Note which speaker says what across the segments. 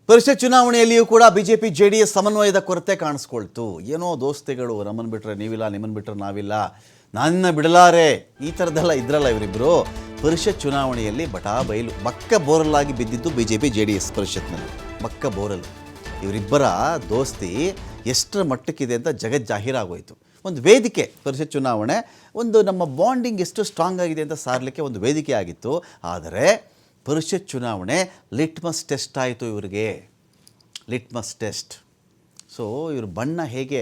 Speaker 1: ಪರಿಷತ್ ಚುನಾವಣೆಯಲ್ಲಿಯೂ ಕೂಡ BJP JDS ಸಮನ್ವಯದ ಕೊರತೆ ಕಾಣಿಸ್ಕೊಳ್ತು. ಏನೋ ದೋಸ್ತಿಗಳು, ನಮ್ಮನ್ನು ಬಿಟ್ಟರೆ ನೀವಿಲ್ಲ, ನಿಮ್ಮನ್ನು ಬಿಟ್ಟರೆ ನಾವಿಲ್ಲ, ನನ್ನ ಬಿಡಲಾರೆ, ಈ ಥರದ್ದೆಲ್ಲ ಇದ್ರಲ್ಲ ಇವರಿಬ್ಬರು. ಪರಿಷತ್ ಚುನಾವಣೆಯಲ್ಲಿ ಬಟಾ ಬಯಲು ಬಕ್ಕ ಬೋರಲ್ಲಾಗಿ ಬಿದ್ದಿದ್ದು ಬಿಜೆಪಿ ಜೆಡಿಎಸ್ ಪರಿಷತ್ನಲ್ಲಿ. ಬಕ್ಕ ಬೋರಲ್ ಇವರಿಬ್ಬರ ದೋಸ್ತಿ ಎಷ್ಟರ ಮಟ್ಟಕ್ಕಿದೆ ಅಂತ ಜಗಜ್ಜಾಹೀರಾಗೋಯಿತು. ಒಂದು ವೇದಿಕೆ, ಪರಿಷತ್ ಚುನಾವಣೆ ಒಂದು ನಮ್ಮ ಬಾಂಡಿಂಗ್ ಎಷ್ಟು ಸ್ಟ್ರಾಂಗ್ ಆಗಿದೆ ಅಂತ ಸಾರಲಿಕ್ಕೆ ಒಂದು ವೇದಿಕೆ ಆಗಿತ್ತು. ಆದರೆ ಪರಿಷತ್ ಚುನಾವಣೆ ಲಿಟ್ಮಸ್ ಟೆಸ್ಟ್ ಆಯಿತು ಇವರಿಗೆ, ಲಿಟ್ಮಸ್ ಟೆಸ್ಟ್. ಸೊ ಇವ್ರ ಬಣ್ಣ ಹೇಗೆ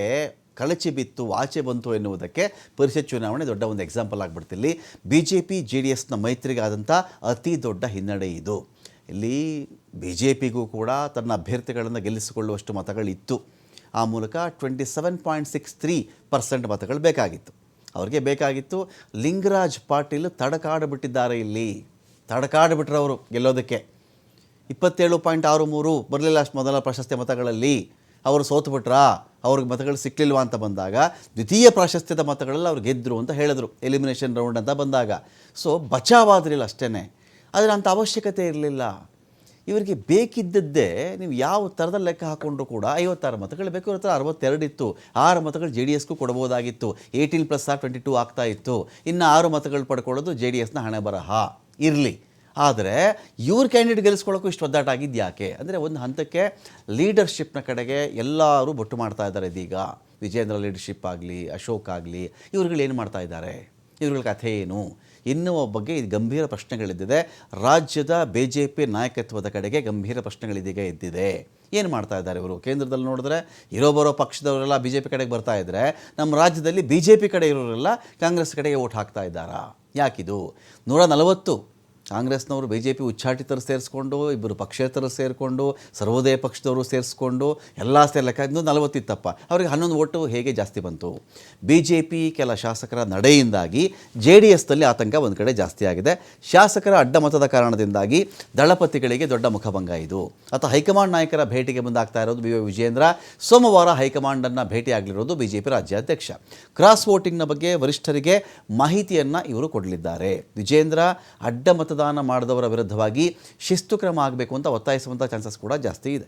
Speaker 1: ಕಳಚಿ ಬಿತ್ತು, ಆಚೆ ಬಂತು ಎನ್ನುವುದಕ್ಕೆ ಪರಿಷತ್ ಚುನಾವಣೆ ದೊಡ್ಡ ಒಂದು ಎಕ್ಸಾಂಪಲ್ ಆಗಿಬಿಡ್ತಿಲ್ಲಿ. B J P J D ಎಸ್ನ ಮೈತ್ರಿಗಾದಂಥ ಅತಿ ದೊಡ್ಡ ಹಿನ್ನಡೆ ಇದು. ಇಲ್ಲಿ ಬಿ ಜೆ ಪಿಗೂ ಕೂಡ ತನ್ನ ಅಭ್ಯರ್ಥಿಗಳನ್ನು ಗೆಲ್ಲಿಸಿಕೊಳ್ಳುವಷ್ಟು ಮತಗಳಿತ್ತು. ಆ ಮೂಲಕ 27.63% ಮತಗಳು ಬೇಕಾಗಿತ್ತು. ಅವ್ರಿಗೆ ಬೇಕಾಗಿತ್ತು. ಲಿಂಗರಾಜ್ ಪಾಟೀಲ್ ತಡಕಾಡಿಬಿಟ್ಟಿದ್ದಾರೆ, ಇಲ್ಲಿ ತಡಕಾಡಿಬಿಟ್ರು ಅವರು ಗೆಲ್ಲೋದಕ್ಕೆ. 27.63 ಬರಲಿಲ್ಲ ಅಷ್ಟು ಮೊದಲ ಪ್ರಾಶಸ್ತ್ಯ ಮತಗಳಲ್ಲಿ. ಅವರು ಸೋತುಬಿಟ್ರಾ, ಅವ್ರಿಗೆ ಮತಗಳು ಸಿಕ್ಕಲಿಲ್ವ ಅಂತ ಬಂದಾಗ ದ್ವಿತೀಯ ಪ್ರಾಶಸ್ತ್ಯದ ಮತಗಳಲ್ಲಿ ಅವ್ರು ಗೆದ್ದರು ಅಂತ ಹೇಳಿದ್ರು, ಎಲಿಮಿನೇಷನ್ ರೌಂಡ್ ಅಂತ ಬಂದಾಗ. ಸೊ ಬಚಾವಾದ್ರಿಲ್ಲ ಅಷ್ಟೇ. ಆದರೆ ಅಂಥ ಅವಶ್ಯಕತೆ ಇರಲಿಲ್ಲ. ಇವರಿಗೆ ಬೇಕಿದ್ದದ್ದೇ ನೀವು ಯಾವ ಥರದ ಲೆಕ್ಕ ಹಾಕ್ಕೊಂಡ್ರು ಕೂಡ 56 ಮತಗಳು ಬೇಕು. ಇವ್ರ ಹತ್ರ 62 ಇತ್ತು. 6 ಮತಗಳು ಜೆ ಡಿ ಎಸ್ಗೂ ಕೊಡ್ಬೋದಾಗಿತ್ತು. 18+22 ಆಗ್ತಾ ಇತ್ತು. ಇನ್ನು 6 ಮತಗಳು ಪಡ್ಕೊಳ್ಳೋದು ಜೆ ಡಿ ಎಸ್ನ ಹಣೆ ಬರಹ ಇರಲಿ. ಆದರೆ ಇವ್ರ ಕ್ಯಾಂಡಿಡೇಟ್ ಗೆಲ್ಲಿಸ್ಕೊಳ್ಳೋಕ್ಕೂ ಇಷ್ಟು ಒದ್ದಾಟ ಆಗಿದ್ದು ಯಾಕೆ ಅಂದರೆ, ಒಂದು ಹಂತಕ್ಕೆ ಲೀಡರ್ಶಿಪ್ನ ಕಡೆಗೆ ಎಲ್ಲರೂ ಬೊಟ್ಟು ಮಾಡ್ತಾ ಇದ್ದಾರೆ. ಇದೀಗ ವಿಜೇಂದ್ರ ಲೀಡರ್ಶಿಪ್ ಆಗಲಿ, ಅಶೋಕ್ ಆಗಲಿ, ಇವ್ರುಗಳೇನು ಮಾಡ್ತಾ ಇದ್ದಾರೆ, ಇವ್ರುಗಳ ಕಥೆ ಏನು ಎನ್ನುವ ಬಗ್ಗೆ ಇದು ಗಂಭೀರ ಪ್ರಶ್ನೆಗಳಿದ್ದಿದೆ. ರಾಜ್ಯದ ಬಿ ಜೆ ಪಿ ನಾಯಕತ್ವದ ಕಡೆಗೆ ಗಂಭೀರ ಪ್ರಶ್ನೆಗಳಿದೀಗ ಎದ್ದಿದೆ. ಏನು ಮಾಡ್ತಾ ಇದ್ದಾರೆ ಇವರು? ಕೇಂದ್ರದಲ್ಲಿ ನೋಡಿದ್ರೆ ಬರೋ ಪಕ್ಷದವರೆಲ್ಲ ಬಿ ಜೆ ಪಿ ಕಡೆಗೆ ಬರ್ತಾ ಇದ್ದರೆ, ನಮ್ಮ ರಾಜ್ಯದಲ್ಲಿ ಬಿ ಜೆ ಪಿ ಕಡೆ ಇರೋರೆಲ್ಲ ಕಾಂಗ್ರೆಸ್ ಕಡೆಗೆ ಓಟ್ ಹಾಕ್ತಾ ಇದ್ದಾರಾ? ಯಾಕಿದು? 140 ಕಾಂಗ್ರೆಸ್ನವರು ಬಿ ಜೆ ಪಿ ಉಚ್ಚಾಟಿತರು ಸೇರಿಸ್ಕೊಂಡು, ಇಬ್ಬರು ಪಕ್ಷೇತರು ಸೇರಿಕೊಂಡು, ಸರ್ವೋದಯ ಪಕ್ಷದವರು ಸೇರಿಸ್ಕೊಂಡು ಎಲ್ಲ ಲೆಕ್ಕ 40 ಇತ್ತಪ್ಪ. ಅವರಿಗೆ 11 ಓಟು ಹೇಗೆ ಜಾಸ್ತಿ ಬಂತು? ಬಿ ಜೆ ಪಿ ಕೆಲ ಶಾಸಕರ ನಡೆಯಿಂದಾಗಿ ಜೆ ಡಿ ಎಸ್ನಲ್ಲಿ ಆತಂಕ ಒಂದು ಕಡೆ ಜಾಸ್ತಿ ಆಗಿದೆ. ಶಾಸಕರ ಅಡ್ಡಮತದ ಕಾರಣದಿಂದಾಗಿ ದಳಪತಿಗಳಿಗೆ ದೊಡ್ಡ ಮುಖಭಂಗ ಇದು. ಅಥವಾ ಹೈಕಮಾಂಡ್ ನಾಯಕರ ಭೇಟಿಗೆ ಮುಂದಾಗ್ತಾ ಇರೋದು ಬಿ ವೈ ವಿಜೇಂದ್ರ. ಸೋಮವಾರ ಹೈಕಮಾಂಡನ್ನು ಭೇಟಿಯಾಗಲಿರೋದು ಬಿ ಜೆ ಪಿ ರಾಜ್ಯಾಧ್ಯಕ್ಷ. ಕ್ರಾಸ್ ವೋಟಿಂಗ್ನ ಬಗ್ಗೆ ವರಿಷ್ಠರಿಗೆ ಮಾಹಿತಿಯನ್ನು ಇವರು ಕೊಡಲಿದ್ದಾರೆ. ವಿಜೇಂದ್ರ ಅಡ್ಡಮತ ದಾನ ಮಾಡಿದವರ ವಿರುದ್ಧವಾಗಿ ಶಿಸ್ತು ಕ್ರಮ ಆಗಬೇಕು ಅಂತ ಒತ್ತಾಯಿಸುವಂಥ ಚಾನ್ಸಸ್ ಕೂಡ ಜಾಸ್ತಿ ಇದೆ.